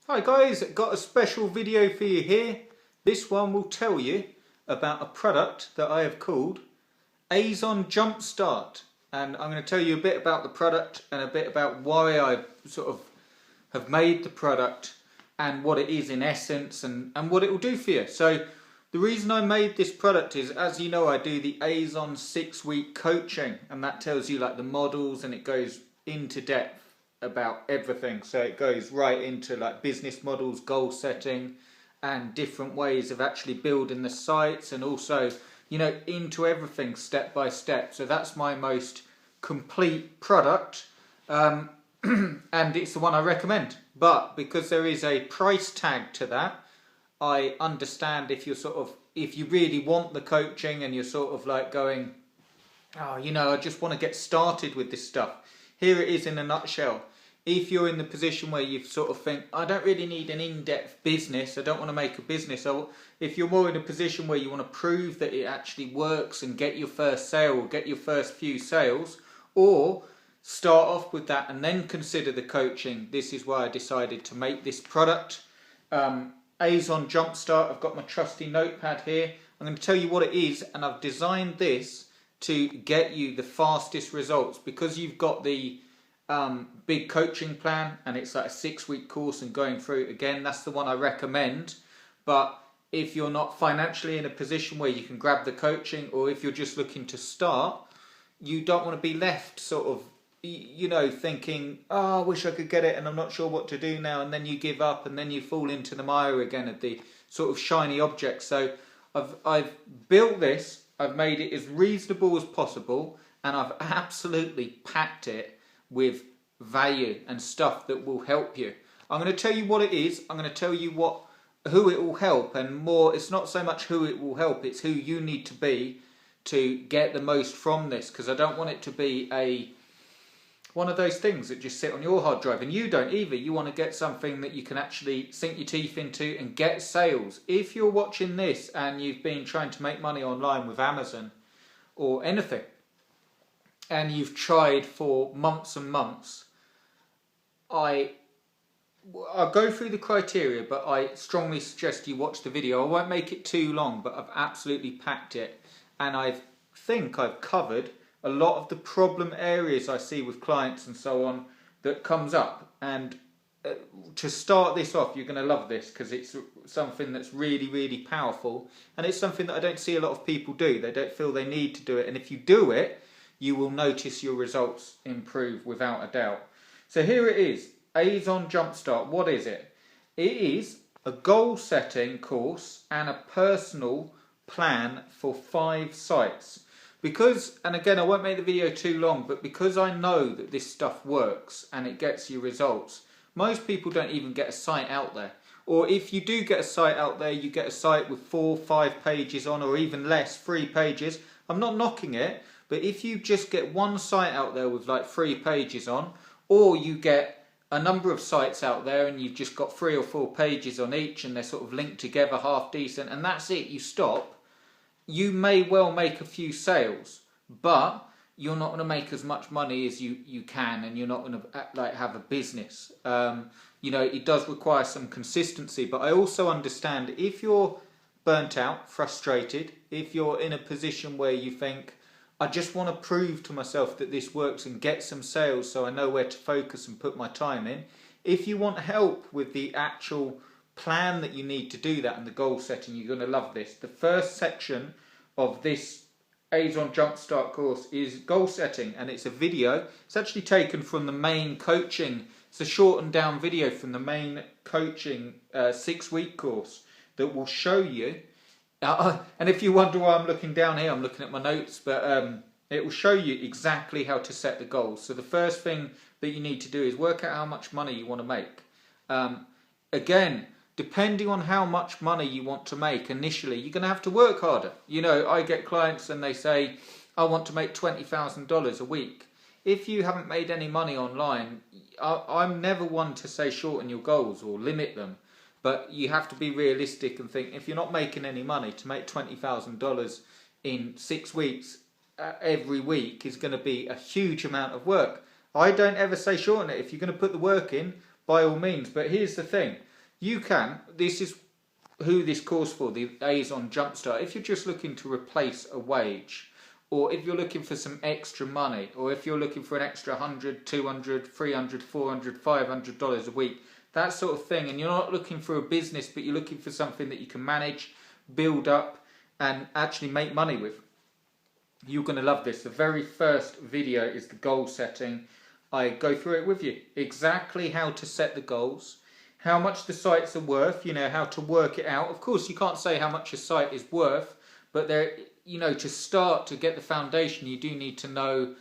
Hi guys, got a special video for you here. This one will tell you about a product that I have called Azon Jumpstart, and I'm going to tell you a bit about the product and a bit about why I sort of have made the product and what it is in essence and what it will do for you. So the reason I made this product is, as you know, I do the Azon 6-week coaching, and that tells you like the models, and it goes into depth about everything. So it goes right into like business models, goal setting, and different ways of actually building the sites, and also, you know, into everything step by step. So that's my most complete product, and it's the one I recommend. But because there is a price tag to that, I understand if you really want the coaching and you're sort of like going, oh, you know, I just want to get started with this stuff. Here it is in a nutshell. If you're in the position where you sort of think, I don't really need an in-depth business, I don't want to make a business. If you're more in a position where you want to prove that it actually works and get your first sale or get your first few sales, or start off with that and then consider the coaching, this is why I decided to make this product. Azon Jumpstart, I've got my trusty notepad here. I'm going to tell you what it is, and I've designed this to get you the fastest results, because you've got the big coaching plan and it's like a 6-week course and going through again. That's the one I recommend. But if you're not financially in a position where you can grab the coaching, or if you're just looking to start, you don't want to be left sort of, you know, thinking, oh, I wish I could get it and I'm not sure what to do now, and then you give up and then you fall into the mire again of the sort of shiny object. So I've built this, I've made it as reasonable as possible, and I've absolutely packed it with value and stuff that will help you. I'm going to tell you what it is, I'm going to tell you who it will help, and more, it's not so much who it will help, it's who you need to be to get the most from this, because I don't want it to be one of those things that just sit on your hard drive, and you don't either. You want to get something that you can actually sink your teeth into and get sales. If you're watching this and you've been trying to make money online with Amazon or anything, and you've tried for months and months, I'll go through the criteria, but I strongly suggest you watch the video. I won't make it too long, but I've absolutely packed it, and I think I've covered a lot of the problem areas I see with clients and so on that comes up. And to start this off, you're going to love this, because it's something that's really, really powerful, and it's something that I don't see a lot of people do. They don't feel they need to do it, and if you do it, you will notice your results improve without a doubt. So here it is, Azon Jumpstart. What is it? It is a goal setting course and a personal plan for 5 sites. Because, and again, I won't make the video too long, but because I know that this stuff works and it gets you results, most people don't even get a site out there. Or if you do get a site out there, you get a site with 4 or 5 pages on, or even less, 3 pages. I'm not knocking it, but if you just get one site out there with like 3 pages on, or you get a number of sites out there and you've just got 3 or 4 pages on each and they're sort of linked together half decent, and that's it, you stop, you may well make a few sales, but you're not going to make as much money as you can, and you're not going to like have a business. You know, it does require some consistency, but I also understand if you're burnt out, frustrated, if you're in a position where you think, I just want to prove to myself that this works and get some sales so I know where to focus and put my time in. If you want help with the actual plan that you need to do that and the goal setting, you're going to love this. The first section of this Azon Jumpstart course is goal setting, and it's a video. It's actually taken from the main coaching. It's a shortened down video from the main coaching 6-week course that will show you. And if you wonder why I'm looking down here, I'm looking at my notes, but it will show you exactly how to set the goals. So the first thing that you need to do is work out how much money you want to make. Again, depending on how much money you want to make initially, you're going to have to work harder. You know, I get clients and they say, I want to make $20,000 a week. If you haven't made any money online, I'm never one to say shorten your goals or limit them. But you have to be realistic and think, if you're not making any money, to make $20,000 in 6 weeks every week is going to be a huge amount of work. I don't ever say shorten it. If you're going to put the work in, by all means. But here's the thing. you can. This is who this course for, the Azon Jumpstart. If you're just looking to replace a wage, or if you're looking for some extra money, or if you're looking for an extra $100, $200, $300, $400, $500 a week, that sort of thing, and you're not looking for a business, but you're looking for something that you can manage, build up, and actually make money with, you're going to love this. The very first video is the goal setting. I go through it with you. Exactly how to set the goals, how much the sites are worth, you know, how to work it out. Of course, you can't say how much a site is worth, but there, you know, to start, to get the foundation, you do need to know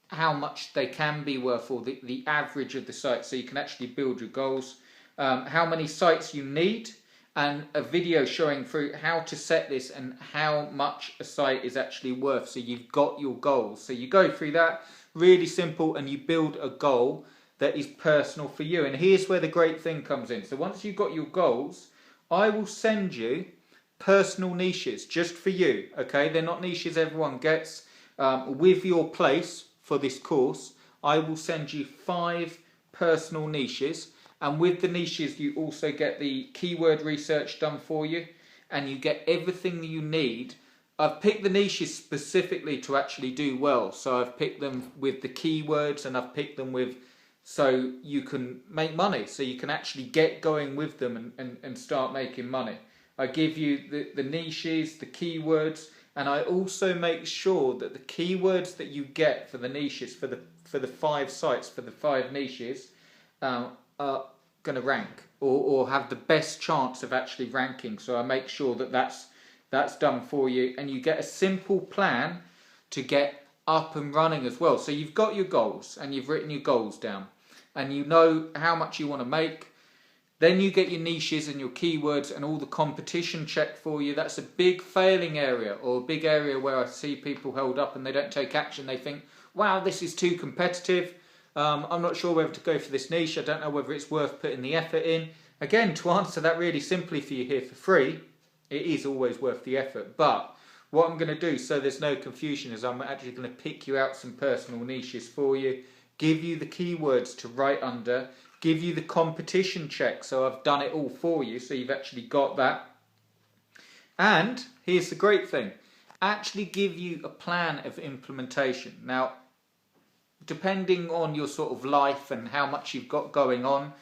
how much they can be worth, or the average of the site, so you can actually build your goals. How many sites you need, and a video showing through how to set this and how much a site is actually worth, so you've got your goals. So you go through that, really simple, and you build a goal that is personal for you. And here's where the great thing comes in. So once you've got your goals, I will send you personal niches just for you, okay? They're not niches everyone gets. With your place for this course, I will send you 5 personal niches, and with the niches you also get the keyword research done for you, and you get everything that you need. I've picked the niches specifically to actually do well, so I've picked them with the keywords, and I've picked them with, so you can make money, so you can actually get going with them and start making money. I give you the niches, the keywords, and I also make sure that the keywords that you get for the niches, for the 5 sites, for the 5 niches, are going to rank, or have the best chance of actually ranking. So I make sure that that's done for you, and you get a simple plan to get up and running as well. So you've got your goals, and you've written your goals down, and you know how much you want to make. Then you get your niches and your keywords and all the competition checked for you. That's a big failing area, or a big area where I see people held up and they don't take action. They think, wow, this is too competitive. I'm not sure whether to go for this niche. I don't know whether it's worth putting the effort in. Again, to answer that really simply for you here for free, it is always worth the effort. But what I'm going to do, so there's no confusion, is I'm actually going to pick you out some personal niches for you, give you the keywords to write under, give you the competition check, so I've done it all for you, so you've actually got that. And here's the great thing, actually give you a plan of implementation. Now, depending on your sort of life and how much you've got going on,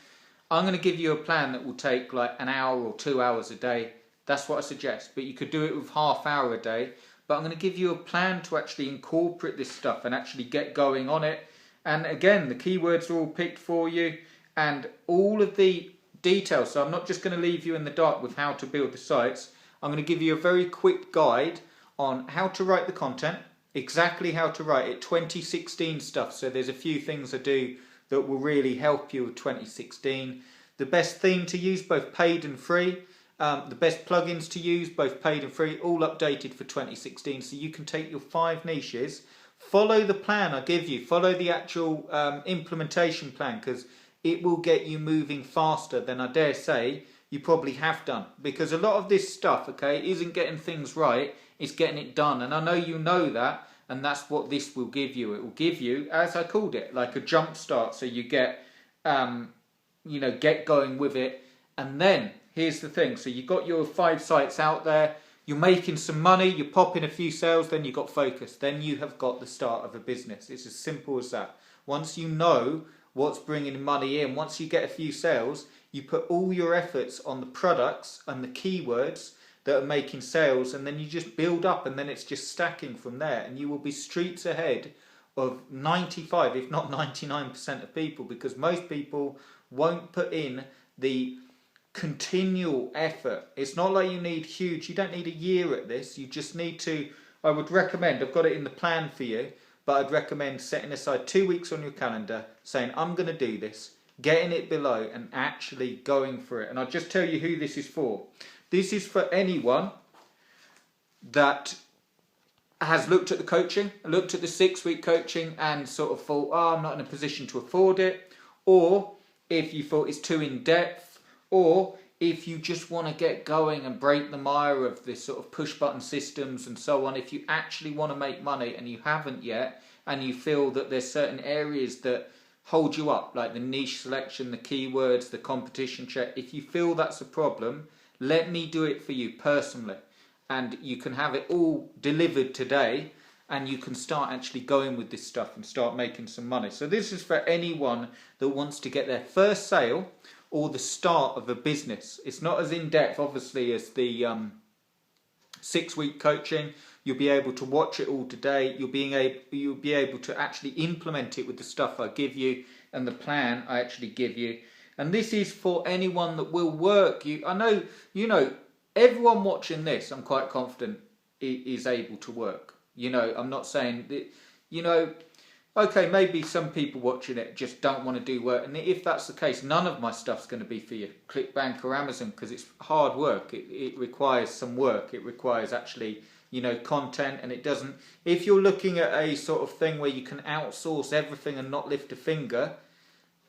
I'm going to give you a plan that will take like an hour or 2 hours a day. That's what I suggest, but you could do it with ½ hour a day. But I'm going to give you a plan to actually incorporate this stuff and actually get going on it. And again, the keywords are all picked for you, and all of the details. So I'm not just going to leave you in the dark with how to build the sites. I'm going to give you a very quick guide on how to write the content, exactly how to write it, 2016 stuff. So there's a few things I do that will really help you with 2016. The best theme to use, both paid and free. The best plugins to use, both paid and free, all updated for 2016. So you can take your 5 niches, follow the plan I give you, follow the actual implementation plan, because it will get you moving faster than I dare say you probably have done. Because a lot of this stuff, okay, isn't getting things right, it's getting it done. And I know you know that, and that's what this will give you. It will give you, as I called it, like a jump start, so you get, you know, get going with it. And then, here's the thing, so you've got your 5 sites out there, you're making some money, you're popping a few sales, then you've got focus. Then you have got the start of a business. It's as simple as that. Once you know what's bringing money in, once you get a few sales, you put all your efforts on the products and the keywords that are making sales, and then you just build up, and then it's just stacking from there, and you will be streets ahead of 95, if not 99% of people, because most people won't put in the continual effort. It's not like you need huge, you don't need a year at this, you just need to, I would recommend, I've got it in the plan for you, but I'd recommend setting aside 2 weeks on your calendar, saying I'm going to do this, getting it below and actually going for it. And I'll just tell you who this is for. This is for anyone that has looked at the coaching, looked at the 6-week coaching and sort of thought, oh, I'm not in a position to afford it, or if you thought it's too in-depth, or if you just want to get going and break the mire of this sort of push-button systems and so on. If you actually want to make money and you haven't yet, and you feel that there's certain areas that hold you up, like the niche selection, the keywords, the competition check. If you feel that's a problem, let me do it for you personally. And you can have it all delivered today, and you can start actually going with this stuff and start making some money. So this is for anyone that wants to get their first sale or the start of a business. It's not as in-depth, obviously, as the 6-week coaching. You'll be able to watch it all today. You'll be able to actually implement it with the stuff I give you and the plan I actually give you. And this is for anyone that will work. I know, everyone watching this, I'm quite confident, is able to work. I'm not saying that, okay, maybe some people watching it just don't want to do work. And if that's the case, none of my stuff's going to be for you. ClickBank or Amazon, because it's hard work. It requires some work. It requires actually, content. And it doesn't, if you're looking at a sort of thing where you can outsource everything and not lift a finger,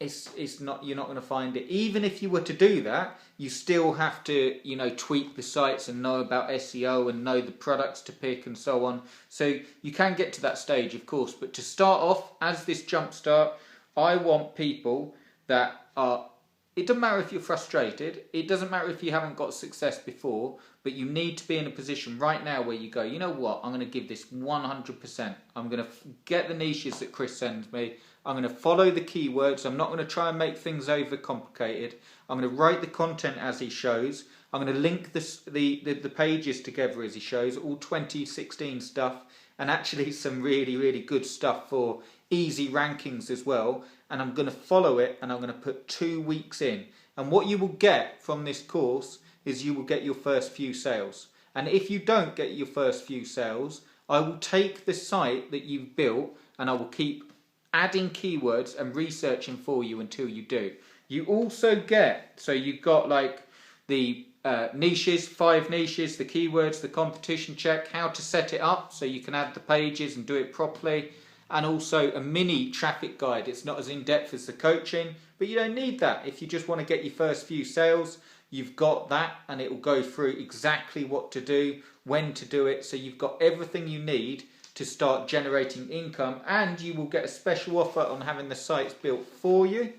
it's not, you're not going to find it. Even if you were to do that, you still have to, tweak the sites and know about SEO and know the products to pick and so on. So you can get to that stage, of course. But to start off, as this Jumpstart, I want people that are, it doesn't matter if you're frustrated, it doesn't matter if you haven't got success before, but you need to be in a position right now where you go, you know what, I'm going to give this 100%. I'm going to get the niches that Chris sends me. I'm going to follow the keywords. I'm not going to try and make things overcomplicated. I'm going to write the content as he shows. I'm going to link the pages together as he shows, all 2016 stuff, and actually some really, really good stuff for easy rankings as well. And I'm going to follow it, and I'm going to put 2 weeks in. And what you will get from this course is you will get your first few sales. And if you don't get your first few sales, I will take the site that you've built and I will keep adding keywords and researching for you until you do. You also get, so you've got like the niches, 5 niches, the keywords, the competition check, how to set it up so you can add the pages and do it properly, and also a mini traffic guide. It's not as in-depth as the coaching, but you don't need that. If you just want to get your first few sales, you've got that, and it will go through exactly what to do, when to do it, so you've got everything you need to start generating income. And you will get a special offer on having the sites built for you,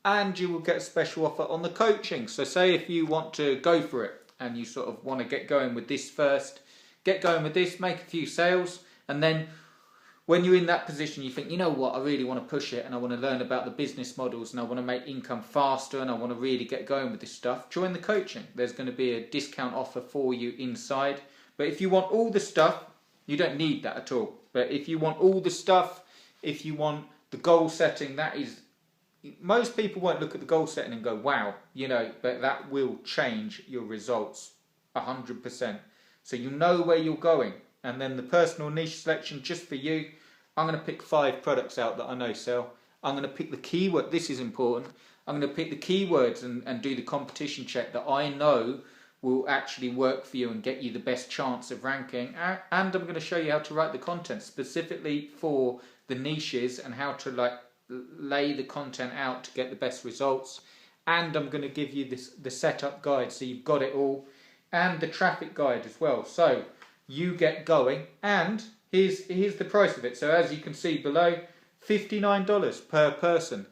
and you will get a special offer on the coaching. So say if you want to go for it and you sort of want to get going with this first, get going with this, make a few sales, and then when you're in that position, you think, you know what, I really want to push it and I want to learn about the business models and I want to make income faster and I want to really get going with this stuff, join the coaching. There's going to be a discount offer for you inside. But if you want all the stuff, you don't need that at all. But if you want all the stuff, if you want the goal setting, that is, most people won't look at the goal setting and go, wow, but that will change your results 100%. So you know where you're going. And then the personal niche selection just for you, I'm going to pick 5 products out that I know sell. I'm going to pick the keyword, this is important, I'm going to pick the keywords and do the competition check that I know will actually work for you and get you the best chance of ranking. And I'm going to show you how to write the content specifically for the niches and how to lay the content out to get the best results. And I'm going to give you the setup guide so you've got it all, and the traffic guide as well. So you get going, and here's the price of it. So as you can see below, $59 per person.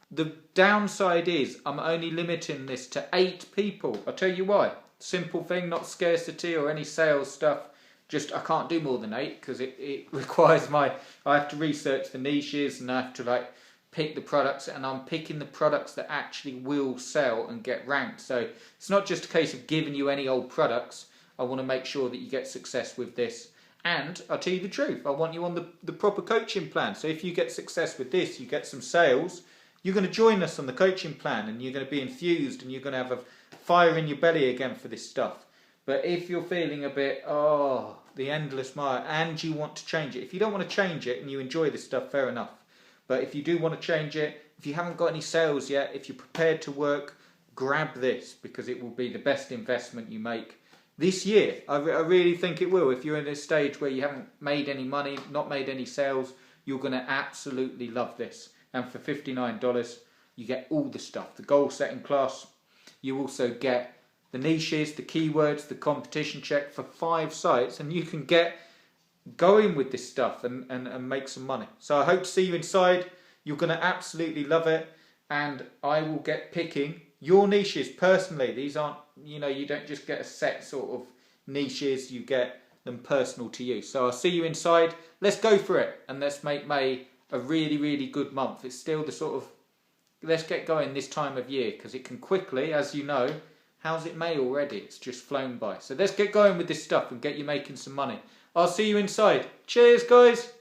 The downside is I'm only limiting this to 8 people. I'll tell you why. Simple thing, not scarcity or any sales stuff. Just I can't do more than 8 because it requires I have to research the niches and I have to pick the products, and I'm picking the products that actually will sell and get ranked. So it's not just a case of giving you any old products. I want to make sure that you get success with this. And I'll tell you the truth, I want you on the proper coaching plan. So if you get success with this, you get some sales, you're going to join us on the coaching plan and you're going to be enthused and you're going to have a fire in your belly again for this stuff. But if you're feeling a bit, the endless mile, and you want to change it, if you don't want to change it and you enjoy this stuff, fair enough. But if you do want to change it, if you haven't got any sales yet, if you're prepared to work, grab this, because it will be the best investment you make this year. I really think it will. If you're in a stage where you haven't made any money, not made any sales, you're going to absolutely love this. And for $59, you get all the stuff. The goal setting class. You also get the niches, the keywords, the competition check for 5 sites, and you can get going with this stuff and make some money. So I hope to see you inside. You're going to absolutely love it, and I will get picking your niches personally. These aren't, you don't just get a set sort of niches, you get them personal to you. So I'll see you inside. Let's go for it, and let's make May a really, really good month. It's still the sort of, let's get going this time of year, because it can quickly, as you know, how's it May already? It's just flown by. So let's get going with this stuff and get you making some money. I'll see you inside. Cheers, guys.